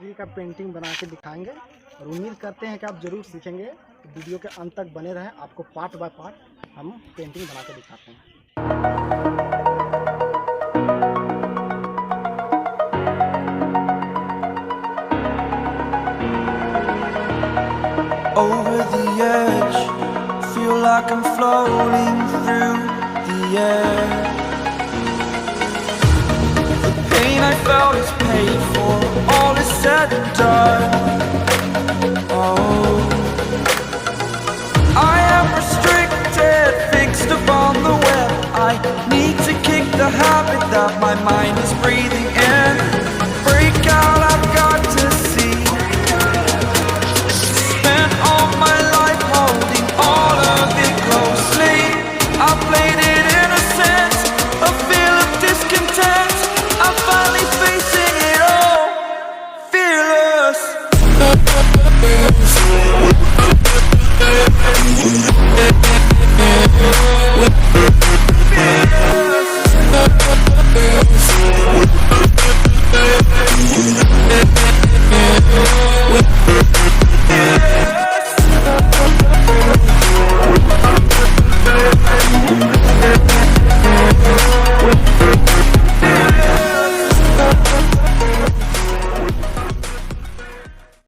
Acrylic का painting बना के दिखाएंगे और उम्मीद करते हैं कि आप ज़रूर सीखेंगे। वीडियो के अंत तक बने रहें, आपको पार्ट बाय पार्ट हम पेंटिंग बना के दिखाते हैं। Over the edge, feel like I'm floating through the air. The pain I felt is paid for, all is said and done. Oh, I am restricted, fixed upon the web. I need to kick the habit that my mind is breathing in. Break out, I've got to see. Spent all my life holding all of it closely. I played it innocent, a feel of discontent. I'm finally facing it all, fearless.